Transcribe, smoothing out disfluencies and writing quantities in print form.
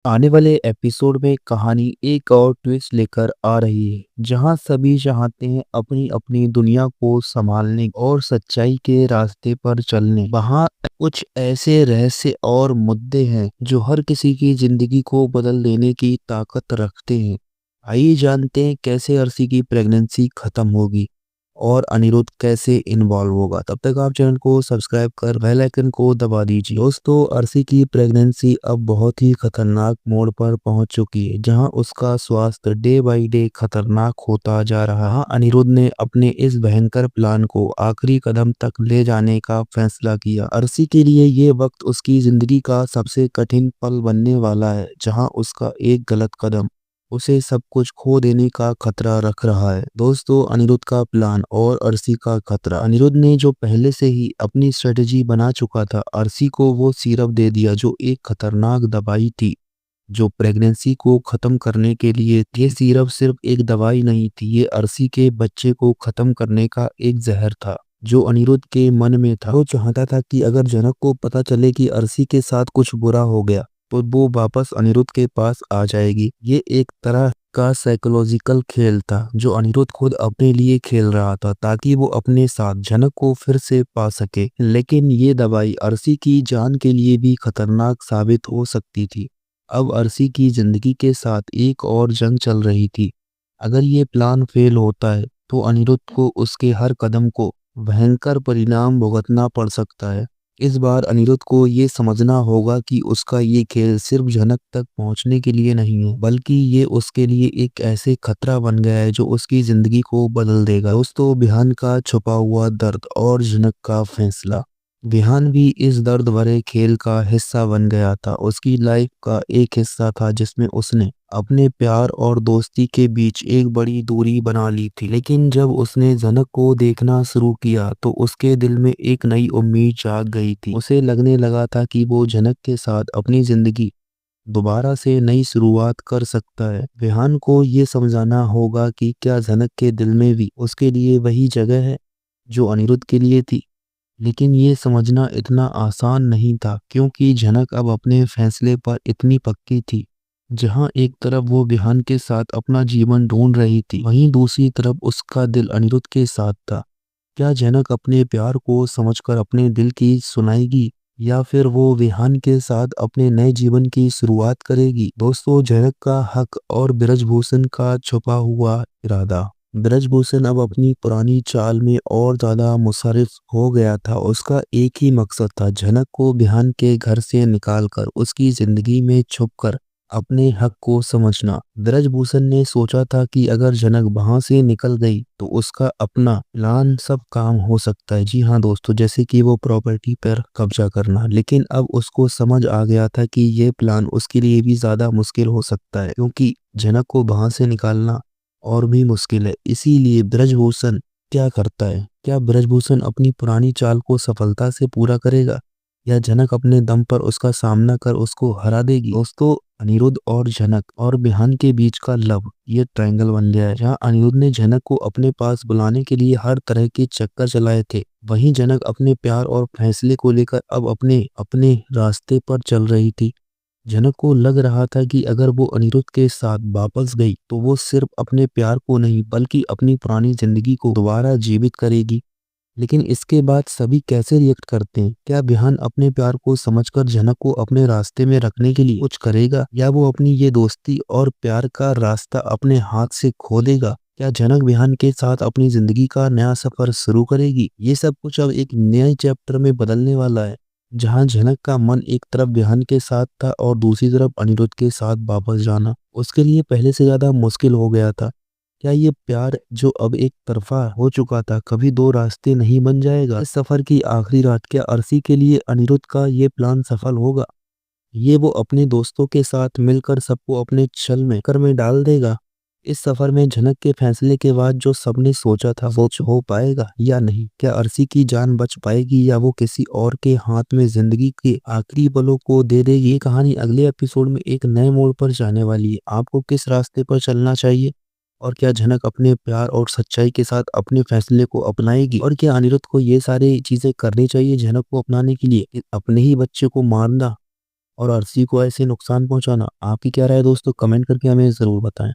आने वाले एपिसोड में कहानी एक और ट्विस्ट लेकर आ रही है, जहां सभी चाहते हैं अपनी अपनी दुनिया को संभालने और सच्चाई के रास्ते पर चलने। वहां कुछ ऐसे रहस्य और मुद्दे हैं जो हर किसी की जिंदगी को बदल देने की ताकत रखते हैं। आइए जानते हैं कैसे अर्शी की प्रेगनेंसी खत्म होगी और अनिरुद्ध कैसे इन्वॉल्व होगा। तब तक आप चैनल को सब्सक्राइब कर बेल आइकन को दबा दीजिए। दोस्तों, अर्शी की प्रेगनेंसी अब बहुत ही खतरनाक मोड़ पर पहुंच चुकी है, जहां उसका स्वास्थ्य डे बाय डे खतरनाक होता जा रहा है। अनिरुद्ध ने अपने इस भयंकर प्लान को आखिरी कदम तक ले जाने का फैसला किया। अर्शी के लिए ये वक्त उसकी जिंदगी का सबसे कठिन पल बनने वाला है, जहां उसका एक गलत कदम उसे सब कुछ खो देने का खतरा रख रहा है। दोस्तों, अनिरुद्ध का प्लान और अर्शी का खतरा। अनिरुद्ध ने जो पहले से ही अपनी स्ट्रेटेजी बना चुका था, अर्शी को वो सिरप दे दिया जो एक खतरनाक दवाई थी जो प्रेगनेंसी को खत्म करने के लिए। ये सिरप सिर्फ एक दवाई नहीं थी, ये अर्शी के बच्चे को खत्म करने का एक जहर था जो अनिरुद्ध के मन में था। वो चाहता था कि अगर जनक को पता चले कि अर्शी के साथ कुछ बुरा हो गया तो वो वापस अनिरुद्ध के पास आ जाएगी। ये एक तरह का साइकोलॉजिकल खेल था जो अनिरुद्ध खुद अपने लिए खेल रहा था, ताकि वो अपने साथ जनक को फिर से पा सके। लेकिन ये दवाई अर्शी की जान के लिए भी खतरनाक साबित हो सकती थी। अब अर्शी की जिंदगी के साथ एक और जंग चल रही थी। अगर ये प्लान फेल होता है तो अनिरुद्ध को उसके हर कदम को भयंकर परिणाम भुगतना पड़ सकता है। इस बार अनिरुद्ध को ये समझना होगा कि उसका ये खेल सिर्फ जनक तक पहुंचने के लिए नहीं है, बल्कि ये उसके लिए एक ऐसे खतरा बन गया है जो उसकी जिंदगी को बदल देगा। दोस्तों, बिहान का छुपा हुआ दर्द और जनक का फैसला। विहान भी इस दर्द भरे खेल का हिस्सा बन गया था। उसकी लाइफ का एक हिस्सा था जिसमें उसने अपने प्यार और दोस्ती के बीच एक बड़ी दूरी बना ली थी। लेकिन जब उसने जनक को देखना शुरू किया तो उसके दिल में एक नई उम्मीद जाग गई थी। उसे लगने लगा था कि वो जनक के साथ अपनी जिंदगी दोबारा से नई शुरुआत कर सकता है। विहान को ये समझाना होगा कि क्या जनक के दिल में भी उसके लिए वही जगह है जो अनिरुद्ध के लिए थी। लेकिन ये समझना इतना आसान नहीं था, क्योंकि झनक अब अपने फैसले पर इतनी पक्की थी। जहां एक तरफ वो विहान के साथ अपना जीवन ढूंढ रही थी, वहीं दूसरी तरफ उसका दिल अनिरुद्ध के साथ था। क्या झनक अपने प्यार को समझकर अपने दिल की सुनाएगी, या फिर वो विहान के साथ अपने नए जीवन की शुरुआत करेगी? दोस्तों, झनक का हक और ब्रजभूषण का छुपा हुआ इरादा। ब्रजभूषण अब अपनी पुरानी चाल में और ज्यादा मुशर्रिफ हो गया था। उसका एक ही मकसद था, झनक को विहान के घर से निकालकर उसकी जिंदगी में छुपकर अपने हक को समझना। ब्रजभूषण ने सोचा था कि अगर जनक वहां से निकल गई तो उसका अपना प्लान सब काम हो सकता है। जी हाँ दोस्तों, जैसे कि वो प्रॉपर्टी पर कब्जा करना। लेकिन अब उसको समझ आ गया था कि ये प्लान उसके लिए भी ज्यादा मुश्किल हो सकता है, क्योंकि जनक को वहां से निकालना और भी मुश्किल है। इसीलिए ब्रजभूषण क्या करता है? क्या ब्रजभूषण अपनी पुरानी चाल को सफलता से पूरा करेगा, या जनक अपने दम पर उसका सामना कर उसको हरा देगी? दोस्तों, अनिरुद्ध और जनक और बिहान के बीच का लव, ये ट्रायंगल बन गया है। जहाँ अनिरुद्ध ने जनक को अपने पास बुलाने के लिए हर तरह के चक्कर चलाए थे, वहीं जनक अपने प्यार और फैसले को लेकर अब अपने अपने रास्ते पर चल रही थी। जनक को लग रहा था कि अगर वो अनिरुद्ध के साथ वापस गई तो वो सिर्फ अपने प्यार को नहीं, बल्कि अपनी पुरानी जिंदगी को दोबारा जीवित करेगी। लेकिन इसके बाद सभी कैसे रिएक्ट करते हैं? क्या बिहान अपने प्यार को समझकर जनक को अपने रास्ते में रखने के लिए कुछ करेगा, या वो अपनी ये दोस्ती और प्यार का रास्ता अपने हाथ से खो देगा? क्या जनक बिहान के साथ अपनी जिंदगी का नया सफर शुरू करेगी? ये सब कुछ अब एक नए चैप्टर में बदलने वाला है, जहां जनक का मन एक तरफ बिहान के साथ था और दूसरी तरफ अनिरुद्ध के साथ वापस जाना उसके लिए पहले से ज्यादा मुश्किल हो गया था। क्या ये प्यार जो अब एक तरफा हो चुका था, कभी दो रास्ते नहीं बन जाएगा? इस सफर की आखिरी रात, क्या अर्शी के लिए अनिरुद्ध का ये प्लान सफल होगा? ये वो अपने दोस्तों के साथ मिलकर सबको अपने छल में कर में डाल देगा? इस सफर में झनक के फैसले के बाद जो सबने सोचा था वो हो पाएगा या नहीं? क्या अर्शी की जान बच पाएगी, या वो किसी और के हाथ में जिंदगी के आखिरी पलों को दे देगी? ये कहानी अगले एपिसोड में एक नए मोड़ पर जाने वाली है। आपको किस रास्ते पर चलना चाहिए? और क्या झनक अपने प्यार और सच्चाई के साथ अपने फैसले को अपनाएगी? और क्या अनिरुद्ध को ये सारी चीजें करनी चाहिए झनक को अपनाने के लिए? अपने ही बच्चे को मारना और अर्शी को ऐसे नुकसान पहुंचाना। आपकी क्या राय है दोस्तों? कमेंट करके हमें ज़रूर बताएं।